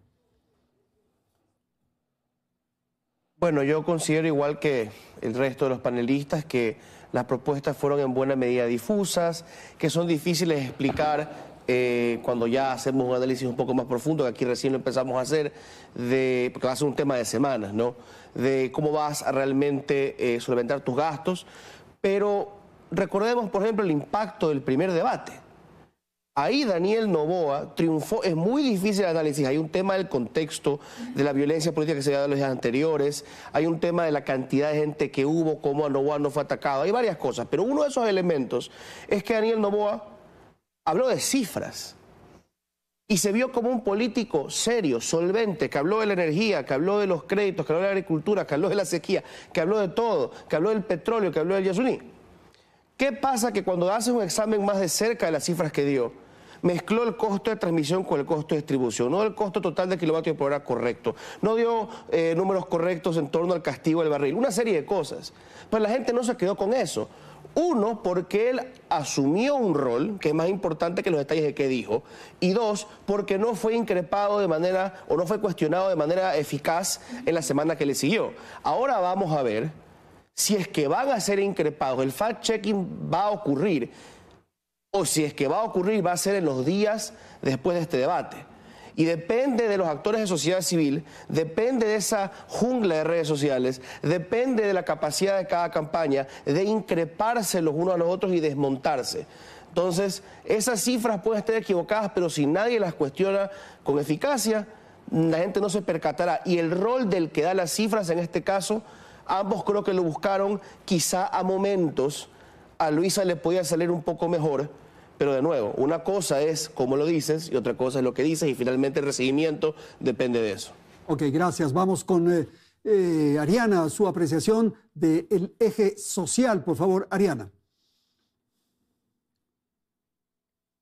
Bueno, yo considero igual que el resto de los panelistas que las propuestas fueron en buena medida difusas, que son difíciles de explicar cuando ya hacemos un análisis un poco más profundo, que aquí recién lo empezamos a hacer, porque va a ser un tema de semanas, ¿no? De cómo vas a realmente solventar tus gastos. Pero recordemos, por ejemplo, el impacto del primer debate. Ahí Daniel Noboa triunfó. Es muy difícil el análisis. Hay un tema del contexto de la violencia política que se dio en los días anteriores. Hay un tema de la cantidad de gente que hubo, cómo Noboa no fue atacado. Hay varias cosas, pero uno de esos elementos es que Daniel Noboa habló de cifras y se vio como un político serio, solvente, que habló de la energía, que habló de los créditos, que habló de la agricultura, que habló de la sequía, que habló de todo, que habló del petróleo, que habló del Yasuní. ¿Qué pasa? Que cuando haces un examen más de cerca de las cifras que dio, mezcló el costo de transmisión con el costo de distribución, no el costo total de kilovatios por hora correcto, no dio números correctos en torno al castigo del barril, una serie de cosas. Pero la gente no se quedó con eso. Uno, porque él asumió un rol que es más importante que los detalles de qué dijo. Y dos, porque no fue increpado de manera, o no fue cuestionado de manera eficaz en la semana que le siguió. Ahora vamos a ver si es que van a ser increpados, el fact-checking va a ocurrir, o si es que va a ocurrir, va a ser en los días después de este debate. Y depende de los actores de sociedad civil, depende de esa jungla de redes sociales, depende de la capacidad de cada campaña de increparse los unos a los otros y desmontarse. Entonces, esas cifras pueden estar equivocadas, pero si nadie las cuestiona con eficacia, la gente no se percatará. Y el rol del que da las cifras, en este caso, ambos creo que lo buscaron, quizá a momentos a Luisa le podía salir un poco mejor, pero de nuevo, una cosa es cómo lo dices y otra cosa es lo que dices y finalmente el recibimiento depende de eso. Ok, gracias. Vamos con Ariana, su apreciación del eje social. Por favor, Ariana.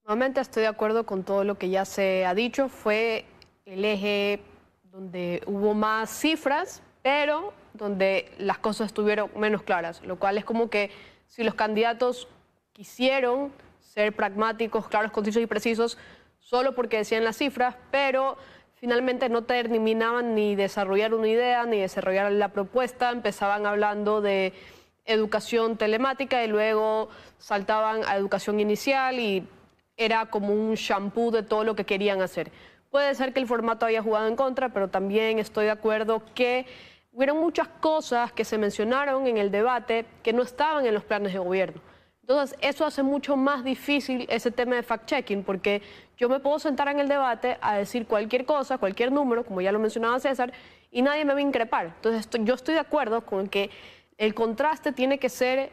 Nuevamente estoy de acuerdo con todo lo que ya se ha dicho. Fue el eje donde hubo más cifras, pero donde las cosas estuvieron menos claras, lo cual es como que si los candidatos quisieron ser pragmáticos, claros, concisos y precisos, solo porque decían las cifras, pero finalmente no terminaban ni desarrollar una idea, ni desarrollar la propuesta, empezaban hablando de educación telemática y luego saltaban a educación inicial y era como un shampoo de todo lo que querían hacer. Puede ser que el formato haya jugado en contra, pero también estoy de acuerdo que hubieron muchas cosas que se mencionaron en el debate que no estaban en los planes de gobierno. Entonces, eso hace mucho más difícil ese tema de fact-checking, porque yo me puedo sentar en el debate a decir cualquier cosa, cualquier número, como ya lo mencionaba César, y nadie me va a increpar. Entonces, yo estoy de acuerdo con que el contraste tiene que ser,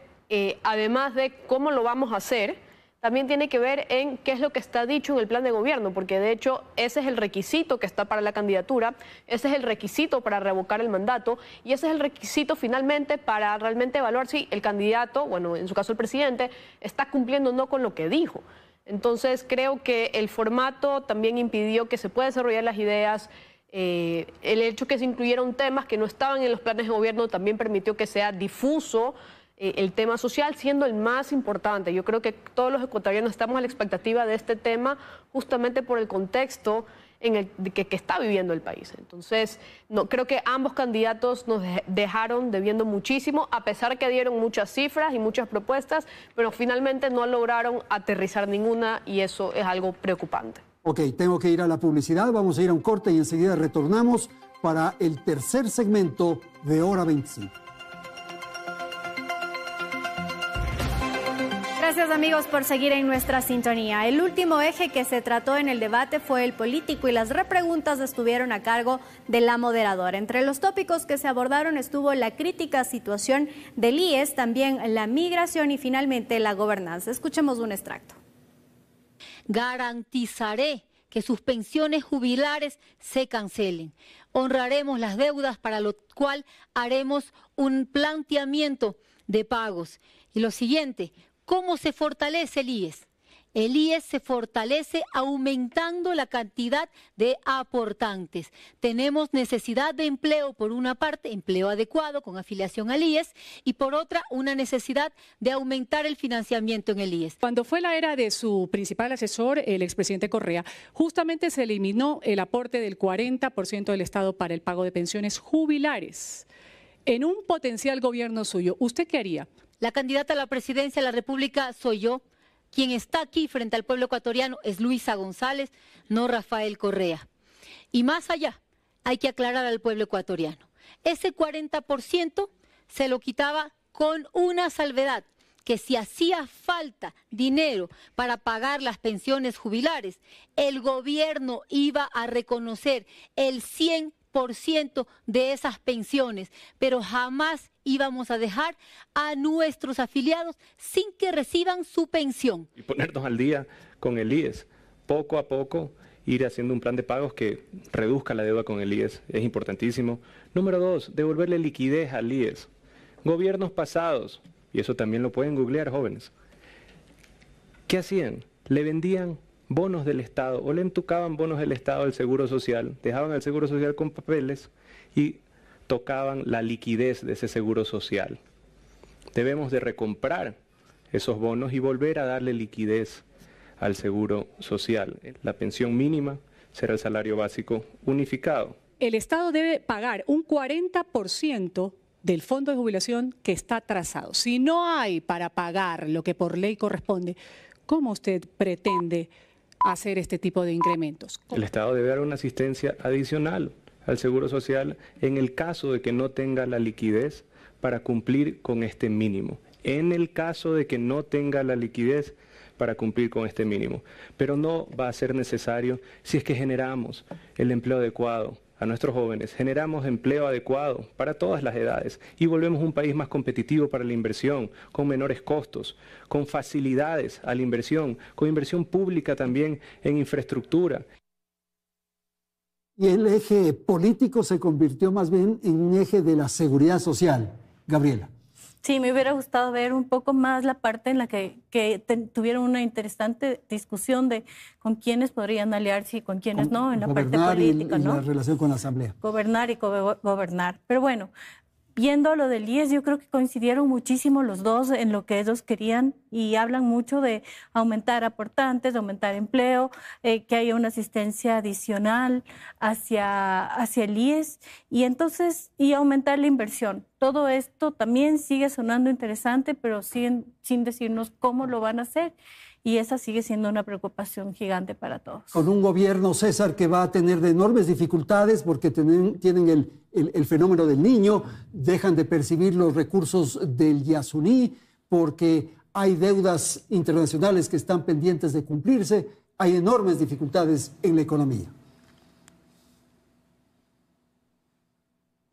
además de cómo lo vamos a hacer, también tiene que ver en qué es lo que está dicho en el plan de gobierno, porque de hecho ese es el requisito que está para la candidatura, ese es el requisito para revocar el mandato y ese es el requisito finalmente para realmente evaluar si el candidato, bueno, en su caso el presidente, está cumpliendo o no con lo que dijo. Entonces creo que el formato también impidió que se pueda desarrollar las ideas. El hecho que se incluyeron temas que no estaban en los planes de gobierno también permitió que sea difuso el tema social, siendo el más importante. Yo creo que todos los ecuatorianos estamos a la expectativa de este tema justamente por el contexto en el que está viviendo el país. Entonces, creo que ambos candidatos nos dejaron debiendo muchísimo, a pesar que dieron muchas cifras y muchas propuestas, pero finalmente no lograron aterrizar ninguna y eso es algo preocupante. Ok, tengo que ir a la publicidad, vamos a ir a un corte y enseguida retornamos para el tercer segmento de Hora 25. Gracias amigos por seguir en nuestra sintonía. El último eje que se trató en el debate fue el político y las repreguntas estuvieron a cargo de la moderadora. Entre los tópicos que se abordaron estuvo la crítica situación del IES, también la migración y finalmente la gobernanza. Escuchemos un extracto. Garantizaré que sus pensiones jubilares se cancelen. Honraremos las deudas, para lo cual haremos un planteamiento de pagos. Y lo siguiente, ¿cómo se fortalece el IES? El IES se fortalece aumentando la cantidad de aportantes. Tenemos necesidad de empleo, por una parte, empleo adecuado con afiliación al IES, y por otra, una necesidad de aumentar el financiamiento en el IES. Cuando fue la era de su principal asesor, el expresidente Correa, justamente se eliminó el aporte del 40% del Estado para el pago de pensiones jubilares. En un potencial gobierno suyo, ¿usted qué haría? La candidata a la presidencia de la República soy yo. Quien está aquí frente al pueblo ecuatoriano es Luisa González, no Rafael Correa. Y más allá, hay que aclarar al pueblo ecuatoriano. Ese 40% se lo quitaba con una salvedad, que si hacía falta dinero para pagar las pensiones jubilares, el gobierno iba a reconocer el 100% de esas pensiones, pero jamás íbamos a dejar a nuestros afiliados sin que reciban su pensión. Y ponernos al día con el IES, poco a poco ir haciendo un plan de pagos que reduzca la deuda con el IES, es importantísimo. Número 2, devolverle liquidez al IES. Gobiernos pasados, y eso también lo pueden googlear, jóvenes, ¿qué hacían? Le vendían bonos del Estado o le entucaban bonos del Estado al Seguro Social, dejaban al Seguro Social con papeles y tocaban la liquidez de ese Seguro Social. Debemos de recomprar esos bonos y volver a darle liquidez al Seguro Social. La pensión mínima será el salario básico unificado. El Estado debe pagar un 40% del fondo de jubilación que está trazado. Si no hay para pagar lo que por ley corresponde, ¿cómo usted pretende hacer este tipo de incrementos? El Estado debe dar una asistencia adicional al Seguro Social en el caso de que no tenga la liquidez para cumplir con este mínimo. En el caso de que no tenga la liquidez para cumplir con este mínimo. Pero no va a ser necesario si es que generamos el empleo adecuado a nuestros jóvenes, generamos empleo adecuado para todas las edades y volvemos un país más competitivo para la inversión, con menores costos, con facilidades a la inversión, con inversión pública también en infraestructura. Y el eje político se convirtió más bien en un eje de la seguridad social. Gabriela. Sí, me hubiera gustado ver un poco más la parte en la que tuvieron una interesante discusión de con quiénes podrían aliarse y con quiénes no, en la parte política, y ¿no? la relación con la Asamblea. Gobernar y gobernar. Pero bueno, viendo lo del IES, yo creo que coincidieron muchísimo los dos en lo que ellos querían y hablan mucho de aumentar aportantes, de aumentar empleo, que haya una asistencia adicional hacia el IES y entonces y aumentar la inversión. Todo esto también sigue sonando interesante, pero sin decirnos cómo lo van a hacer. Y esa sigue siendo una preocupación gigante para todos. Con un gobierno, César, que va a tener de enormes dificultades porque tienen el fenómeno del niño, dejan de percibir los recursos del Yasuní porque hay deudas internacionales que están pendientes de cumplirse, hay enormes dificultades en la economía.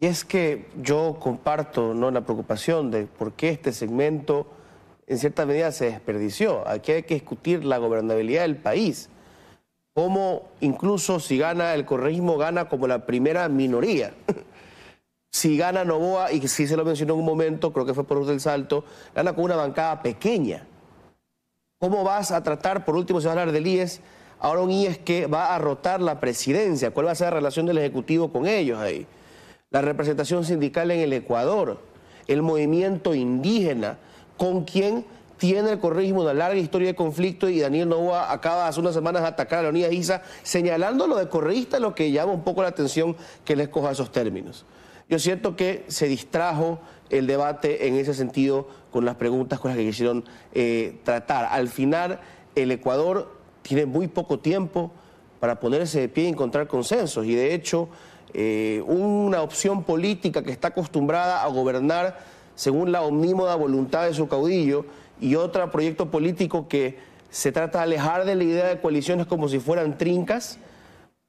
Y es que yo comparto, ¿no?, la preocupación de por qué este segmento en cierta medida se desperdició. Aquí hay que discutir la gobernabilidad del país. Cómo incluso si gana el correísmo, gana como la primera minoría. Si gana Noboa, y sí se lo mencionó en un momento, creo que fue por Cruz del Salto, gana con una bancada pequeña. ¿Cómo vas a tratar, por último se va a hablar del IES, ahora un IES que va a rotar la presidencia? ¿Cuál va a ser la relación del Ejecutivo con ellos ahí? La representación sindical en el Ecuador, el movimiento indígena, con quien tiene el correísmo una larga historia de conflicto, y Daniel Noboa acaba hace unas semanas de atacar a Leonidas Issa, señalando lo de correísta, lo que llama un poco la atención que él escoja esos términos. Yo siento que se distrajo el debate en ese sentido con las preguntas con las que quisieron tratar. Al final, el Ecuador tiene muy poco tiempo para ponerse de pie y encontrar consensos, y de hecho, una opción política que está acostumbrada a gobernar según la omnímoda voluntad de su caudillo, y otro proyecto político que se trata de alejar de la idea de coaliciones como si fueran trincas,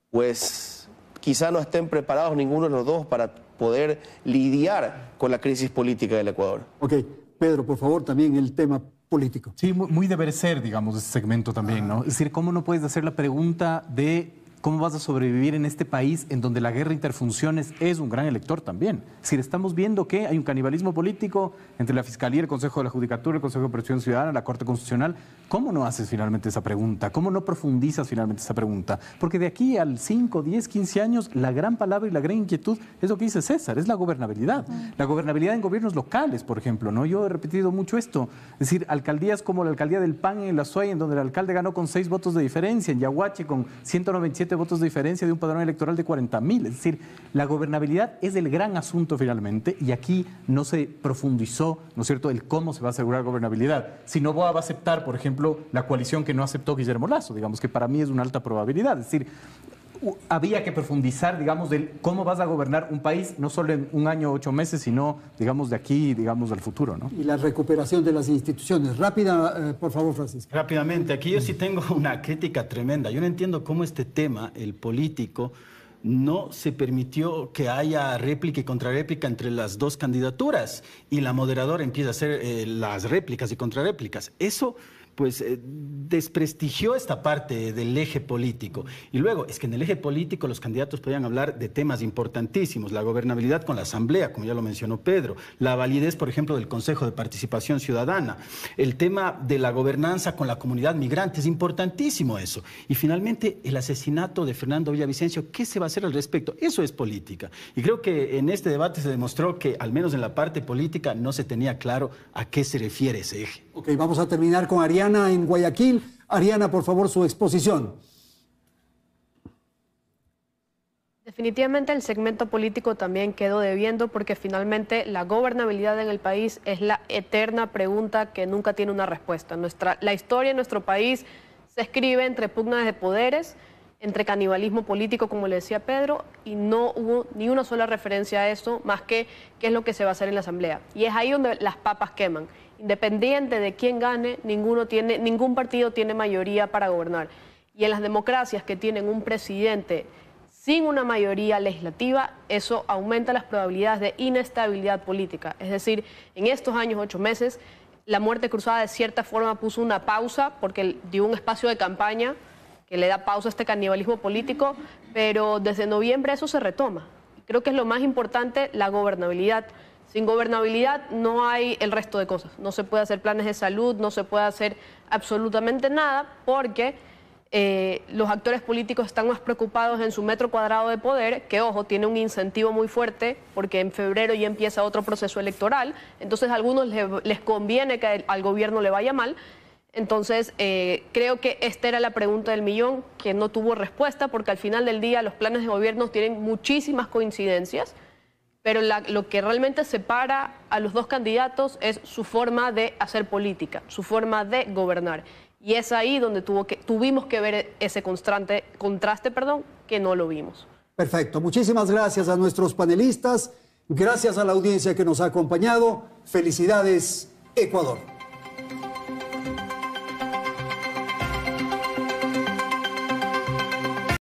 pues quizá no estén preparados ninguno de los dos para poder lidiar con la crisis política del Ecuador. Ok, Pedro, por favor, también el tema político. Sí, muy deber ser, digamos, este segmento también, ¿no? Es decir, ¿cómo no puedes hacer la pregunta de cómo vas a sobrevivir en este país en donde la guerra interfunciones es un gran elector también? Es decir, estamos viendo que hay un canibalismo político entre la Fiscalía, el Consejo de la Judicatura, el Consejo de Protección Ciudadana, la Corte Constitucional. ¿Cómo no haces finalmente esa pregunta? ¿Cómo no profundizas finalmente esa pregunta? Porque de aquí al 5, 10, 15 años, la gran palabra y la gran inquietud es lo que dice César, es la gobernabilidad. La gobernabilidad en gobiernos locales, por ejemplo, ¿no? Yo he repetido mucho esto. Es decir, alcaldías como la alcaldía del PAN en La Suay, en donde el alcalde ganó con 6 votos de diferencia, en Yaguachi con 197 votos de diferencia de un padrón electoral de 40.000. Es decir, la gobernabilidad es el gran asunto finalmente, y aquí no se profundizó, ¿no es cierto?, el cómo se va a asegurar gobernabilidad. Si Noboa va a aceptar, por ejemplo, la coalición que no aceptó Guillermo Lasso, digamos que para mí es una alta probabilidad. Es decir, había que profundizar, digamos, de cómo vas a gobernar un país, no solo en un año o 8 meses, sino, digamos, de aquí, digamos, al futuro, ¿no? Y la recuperación de las instituciones. Rápida, por favor, Francisco. Rápidamente, aquí yo sí tengo una crítica tremenda. Yo no entiendo cómo este tema, el político, no se permitió que haya réplica y contrarréplica entre las dos candidaturas y la moderadora empieza a hacer las réplicas y contrarréplicas. Eso pues desprestigió esta parte del eje político. Y luego, es que en el eje político los candidatos podían hablar de temas importantísimos, la gobernabilidad con la Asamblea, como ya lo mencionó Pedro, la validez, por ejemplo, del Consejo de Participación Ciudadana, el tema de la gobernanza con la comunidad migrante, es importantísimo eso. Y finalmente, el asesinato de Fernando Villavicencio, ¿qué se va a hacer al respecto? Eso es política. Y creo que en este debate se demostró que, al menos en la parte política, no se tenía claro a qué se refiere ese eje. Ok, vamos a terminar con Ariana en Guayaquil. Ariana, por favor, su exposición. Definitivamente el segmento político también quedó debiendo porque finalmente la gobernabilidad en el país es la eterna pregunta que nunca tiene una respuesta. La historia de nuestro país se escribe entre pugnas de poderes, entre canibalismo político, como le decía Pedro, y no hubo ni una sola referencia a eso, más que qué es lo que se va a hacer en la Asamblea. Y es ahí donde las papas queman. Independiente de quién gane, ningún partido tiene mayoría para gobernar. Y en las democracias que tienen un presidente sin una mayoría legislativa, eso aumenta las probabilidades de inestabilidad política. Es decir, en estos años, 8 meses, la muerte cruzada de cierta forma puso una pausa porque dio un espacio de campaña que le da pausa a este canibalismo político, pero desde noviembre eso se retoma. Creo que es lo más importante, la gobernabilidad. Sin gobernabilidad no hay el resto de cosas. No se puede hacer planes de salud, no se puede hacer absolutamente nada porque los actores políticos están más preocupados en su metro cuadrado de poder, que, ojo, tiene un incentivo muy fuerte porque en febrero ya empieza otro proceso electoral. Entonces a algunos les conviene que al gobierno le vaya mal. Entonces, creo que esta era la pregunta del millón, que no tuvo respuesta, porque al final del día los planes de gobierno tienen muchísimas coincidencias, pero lo que realmente separa a los dos candidatos es su forma de hacer política, su forma de gobernar. Y es ahí donde tuvimos que ver ese contraste, que no lo vimos. Perfecto. Muchísimas gracias a nuestros panelistas. Gracias a la audiencia que nos ha acompañado. Felicidades, Ecuador.